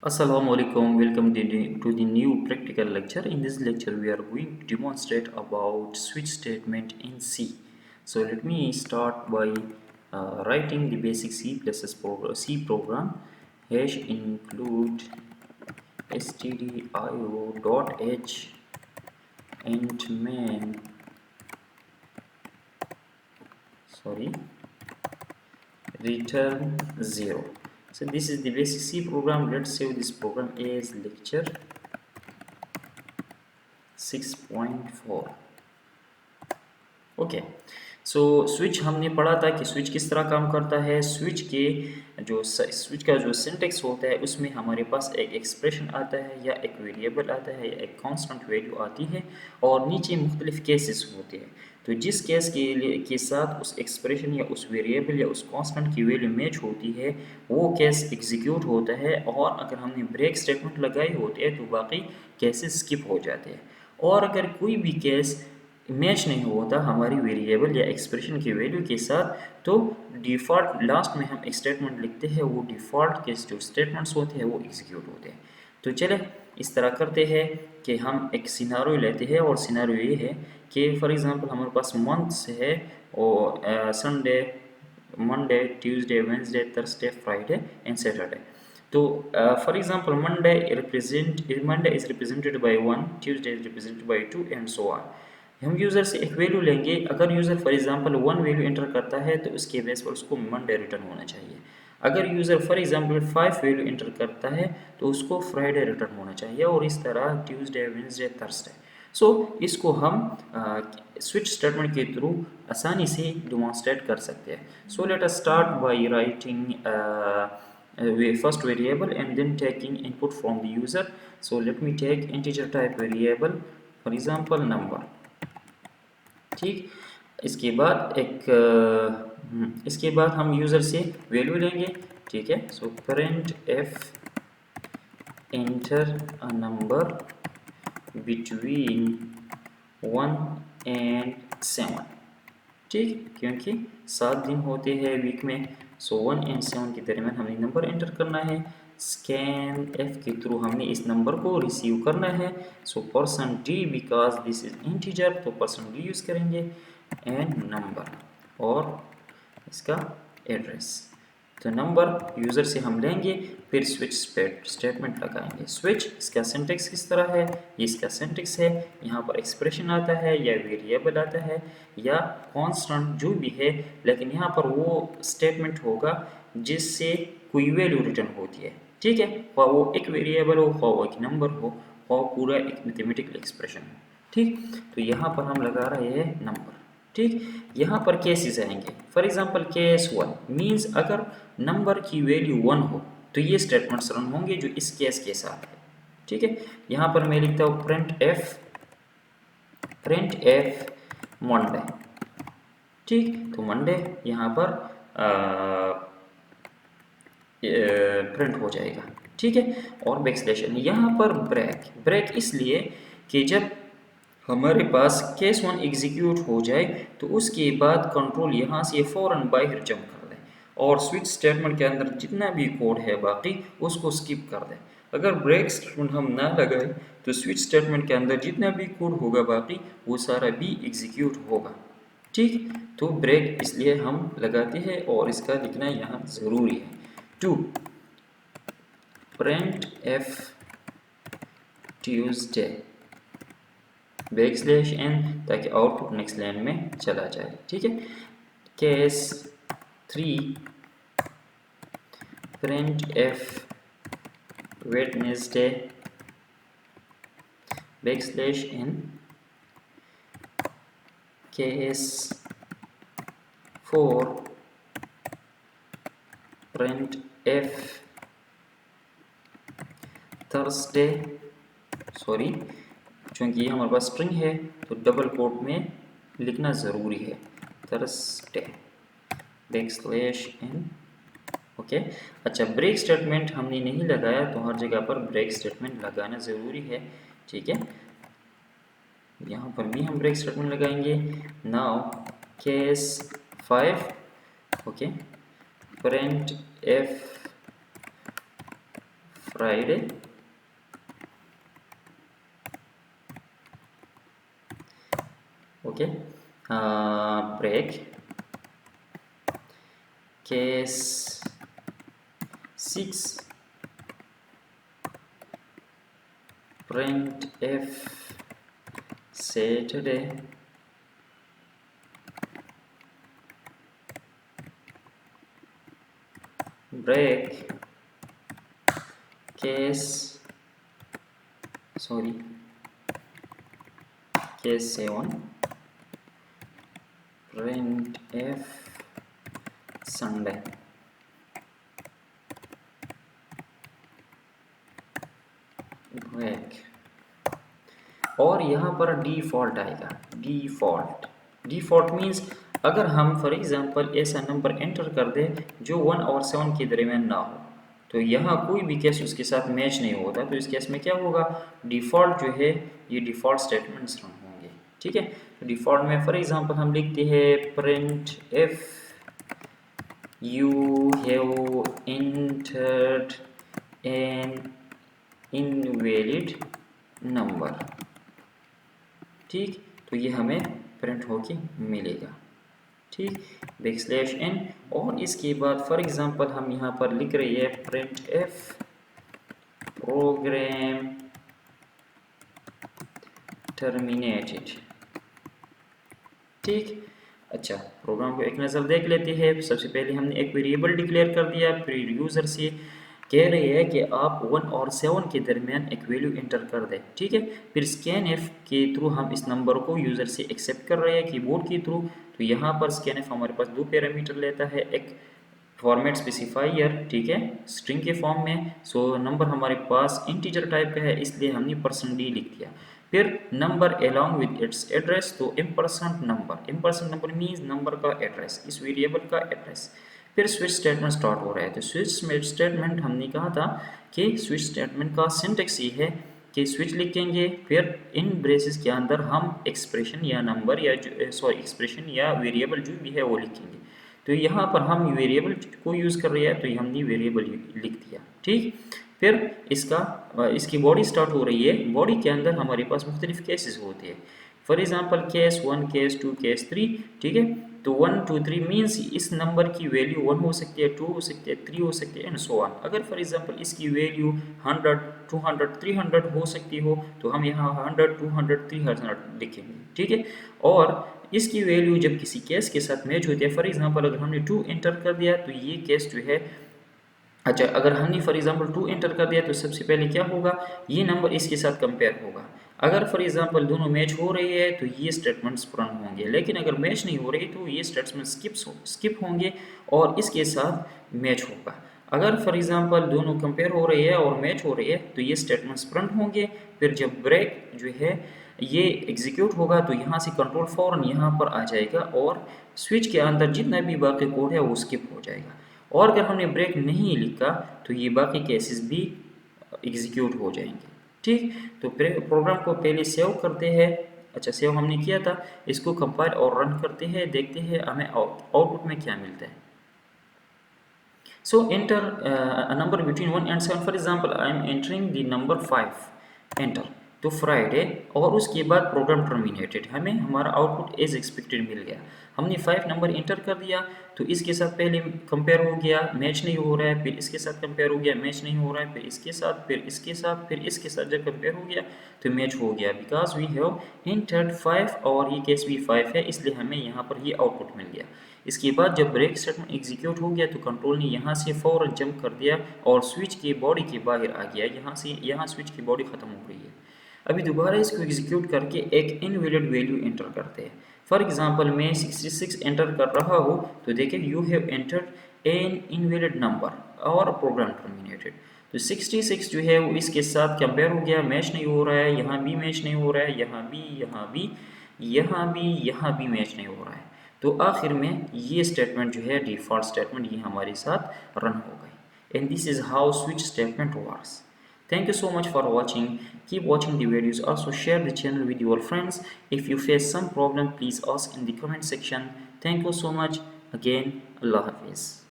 Assalamu alaikum, welcome to the new practical lecture. In this lecture, we are going to demonstrate about switch statement in C. So let me start by writing the basic C program. Hash include stdio.h int main, sorry, return 0. So this is the basic C program. Let's save this program as lecture 6.4. Okay, so switch हमने पढ़ा था कि switch किस तरह काम करता है। Switch का जो सिंटेक्स होता है उसमें हमारे पास एक एक्सप्रेशन आता है या एक वेरिएबल आता है या एक कांस्टेंट वैल्यू आती है और नीचे मुख्तलिफ केसेस होते हैं। तो जिस केस के साथ उस एक्सप्रेशन या उस वेरिएबल या उस कांस्टेंट की वैल्यू मैच होती है वो केस एग्जीक्यूट होता है, और अगर हमने ब्रेक स्टेटमेंट लगाई होती है तो बाकी केसेस स्किप हो जाते हैं। और अगर कोई भी केस मैच नहीं होता हमारी वेरिएबल या एक्सप्रेशन की वैल्यू के साथ, तो डिफ़ॉल्ट लास्ट में हम एक स्टेटमेंट लिखते हैं, वो डिफ़ॉल्ट के जो स्टेटमेंट्स होते हैं वो एग्जीक्यूट होते हैं। तो चले इस तरह करते हैं कि हम एक सिनारियो लेते हैं, और सिनारियो ये है कि फॉर एग्जांपल हमारे पास मंथ्स है और Sunday, Monday, Tuesday, Wednesday, Thursday, Friday and Saturday. तो for example Monday is represented by 1, Tuesday is represented by 2 and so on. हम यूज़र से एक वैल्यू लेंगे, अगर user for example 1 value enter करता है तो उसके बेस पर उसको मंडे रिटर्न होना चाहिए। अगर user for example 5 value enter करता है तो उसको फ्राइडे रिटर्न होना चाहिए, और इस तरह ट्यूसडे, वेडनेसडे, थर्सडे। सो इसको हम स्विच स्टेटमेंट के थ्रू आसानी से डिमॉन्स्ट्रेट कर सकते हैं। So let us start by writing first variable and then taking input from the user. So let me take integer type variable, for example number। ठीक, इसके बाद हम यूज़र से वैल्यू लेंगे। ठीक है, so parent F enter a number between 1 and 7। ठीक, क्योंकि 7 दिन होते हैं वीक में, सो 1 एंड 7 के दरमियान हमने नंबर एंटर करना है। स्कैन एफ के थ्रू हमने इस नंबर को रिसीव करना है। So person D, because this is integer तो पर्सन डी यूज़ करेंगे, एंड नंबर और इसका एड्रेस। तो नंबर यूज़र से हम लेंगे, फिर स्विच स्टेटमेंट लगाएंगे। स्विच इसका सिंटेक्स किस तरह है, ये इसका सिंटेक्स है। यहाँ पर एक्सप्रेशन आता है या वेरिएबल आता है या कांस्टेंट जो भी है, लेकिन यहाँ पर वो स्टेटमेंट होगा जिससे कोई वैल्यू रिटर्न होती है। ठीक है, वो एक वेरिएबल हो, वो एक नंबर हो, वो पूरा एक मैथमेटिकल एक्सप्रेशन हो। ठीक, तो यहाँ पर हम लगा रहे हैं नंबर। ठीक, यहाँ पर केसेस आएंगे। फॉर एग्जांपल केस 1 मींस अगर नंबर की वैल्यू 1 हो तो ये स्टेटमेंट्स रन होंगे जो इस केस के साथ है। ठीक है, यहाँ पर मैं लिखता हूँ प्रिंट एफ मंडे। ठीक, तो मंडे यहाँ पर प्रिंट हो जाएगा। ठीक है, और बैकस्लैश यहाँ पर ब्रेक इसलिए कि जब हमारे पास केस 1 एग्जीक्यूट हो जाए तो उसके बाद कंट्रोल यहाँ से फ़ौरन बाहर जंप कर दे और स्विच स्टेटमेंट के अंदर जितना भी कोड है बाकी उसको स्किप कर दे। अगर ब्रेक स्टेटमेंट हम ना लगाए तो स्विच स्टेटमेंट के अंदर जितना भी कोड होगा बाकी वो सारा भी एग्जीक्यूट होगा। ठीक, तो ब्रेक इसलिए हम लगाते हैं और इसका लिखना यहाँ ज़रूरी है। 2 print f Tuesday backslash n, ताकि आउटपुट नेक्स्ट लाइन में चला जाए। ठीक है, case 3 print f Wednesday backslash n. Case 4 print f Thursday, sorry चूँकि ये हमारे पास स्ट्रिंग है तो डबल कोट में लिखना ज़रूरी है, थर्सडे बैकस्लैश एन। ओके, अच्छा ब्रेक स्टेटमेंट हमने नहीं लगाया तो हर जगह पर ब्रेक स्टेटमेंट लगाना ज़रूरी है। ठीक है, यहाँ पर भी हम ब्रेक स्टेटमेंट लगाएंगे। Now case 5 okay print F Friday, okay, break, case 6, printf Saturday, break, case 7, printf Sunday, break, और यहाँ पर डिफ़ॉल्ट आएगा। डिफ़ॉल्ट मीन्स अगर हम फॉर एग्जांपल ऐसा नंबर एंटर कर दें जो 1 और 7 के दरमियान ना हो, तो यहाँ कोई भी केस उसके साथ मैच नहीं होता, तो इस केस में क्या होगा, डिफ़ॉल्ट जो है ये डिफ़ॉल्ट स्टेटमेंट्स रन होंगे। ठीक है, तो डिफ़ॉल्ट में फॉर एग्जांपल हम लिखते हैं print F you have entered N invalid number. ठीक, तो ये हमें प्रिंट होके मिलेगा। ठीक, \n, और इसके बाद फॉर एग्जांपल हम यहाँ पर लिख रहे हैं प्रिंट एफ प्रोग्राम टर्मिनेटेड। ठीक, अच्छा, प्रोग्राम को एक नज़र देख लेते हैं। सबसे पहले हमने एक वेरिएबल डिक्लेयर कर दिया, फिर यूज़र से कह रही है कि आप 1 और 7 के दरमियान एक वैल्यू एंटर कर दें। ठीक है, फिर scanf के थ्रू हम इस नंबर को यूज़र से एक्सेप्ट कर रहे हैं कीबोर्ड के थ्रू। तो यहाँ पर scanf हमारे पास 2 पैरामीटर लेता है, एक फॉर्मेट स्पेसिफायर, ठीक है, स्ट्रिंग के फॉर्म में। सो नंबर हमारे पास इंटीजर टाइप का है, इसलिए हमने %d लिख दिया। फिर number along with its address, तो $नंबर मीन्स नंबर का एड्रेस, इस वेरिएबल का एड्रेस। फिर स्विच स्टेटमेंट स्टार्ट हो रहा है। तो स्विच स्टेटमेंट हमने कहा था कि स्विच स्टेटमेंट का सिंटेक्स ये है कि स्विच लिखेंगे, फिर इन ब्रेसेस के अंदर हम एक्सप्रेशन या नंबर या एक्सप्रेशन या वेरिएबल जो भी है वो लिखेंगे। तो यहाँ पर हम वेरिएबल को यूज़ कर रहे हैं, तो हमने वेरिएबल लिख दिया। ठीक, फिर इसकी बॉडी स्टार्ट हो रही है। बॉडी के अंदर हमारे पास मुख्तलिफ केसेस होते हैं। For example case 1, case 2, case 3। ठीक है, तो 1, 2, 3 मीन्स इस नंबर की वैल्यू 1 हो सकती है, 2 हो सकती है, 3 हो सकती है एंड सो ऑन। अगर फॉर एग्जांपल इसकी वैल्यू 100, 200, 300 हो सकती हो, तो हम यहाँ 100, 200, 300 लिखेंगे। ठीक है, और इसकी वैल्यू जब किसी केस के साथ मैच होती है, फॉर एग्जांपल अगर हमने 2 एंटर कर दिया तो ये केस जो है, अच्छा, अगर हमने फॉर एग्जांपल 2 एंटर कर दिया तो सबसे पहले क्या होगा, ये नंबर इसके साथ कंपेयर होगा। अगर फॉर एग्जांपल दोनों मैच हो रही है तो ये स्टेटमेंट्स रन होंगे, लेकिन अगर मैच नहीं हो रही तो ये स्टेटमेंट स्किप होंगे और इसके साथ मैच होगा। अगर फॉर एग्जांपल दोनों कंपेयर हो रही है और मैच हो रही है तो ये स्टेटमेंट्स रन होंगे। फिर जब ब्रेक जो है ये एग्जीक्यूट होगा तो यहाँ से कंट्रोल फौरन यहाँ पर आ जाएगा और स्विच के अंदर जितना भी बाकी कोड है वो स्किप हो जाएगा। और अगर हमने ब्रेक नहीं लिखा तो ये बाकी केसेस भी एग्जीक्यूट हो जाएंगे। ठीक, तो प्रोग्राम को पहले सेव करते हैं। अच्छा, सेव हमने किया था, इसको कंपाइल और रन करते हैं, देखते हैं हमें आउटपुट में क्या मिलता है। So enter a number between 1 and 7. For example, I am entering the number 5. Enter. तो फ्राइडे और उसके बाद प्रोग्राम टर्मिनेटेड, हमें हमारा आउटपुट एज एक्सपेक्टेड मिल गया। हमने 5 नंबर इंटर कर दिया तो इसके साथ पहले कंपेयर हो गया, मैच नहीं हो रहा है, फिर इसके साथ कंपेयर हो गया, मैच नहीं हो रहा है, फिर इसके साथ, फिर इसके साथ, फिर इसके साथ जब कंपेयर हो गया तो मैच हो गया, बिकॉज वी हैव इंटर्ड 5 और ये केस भी 5 है, इसलिए हमें यहाँ पर ये आउटपुट मिल गया। इसके बाद जब ब्रेक स्टेटमेंट एग्जीक्यूट हो गया तो कंट्रोल ने यहाँ से फ़ौरन जंप कर दिया और स्विच की बॉडी के बाहर आ गया। यहाँ स्विच की बॉडी ख़त्म हो गई है। अभी दोबारा इसको एग्जीक्यूट करके एक इनवैलिड वैल्यू एंटर करते हैं। फॉर एग्जांपल मैं 66 एंटर कर रहा हूँ तो देखिए you have entered N invalid number और प्रोग्राम टर्मिनेटेड। तो 66 जो है वो इसके साथ कंपेयर हो गया, मैच नहीं हो रहा है, यहाँ भी मैच नहीं हो रहा है, यहाँ भी, यहाँ भी, यहाँ भी, यहाँ भी मैच नहीं हो रहा है। तो आखिर में ये स्टेटमेंट जो है डिफ़ॉल्ट स्टेटमेंट ये हमारे साथ रन हो गई। And this is how switch statement works. Thank you so much for watching. Keep watching the videos. Also share the channel with your friends. If you face some problem, please ask in the comment section. Thank you so much. Again, Allah Hafiz.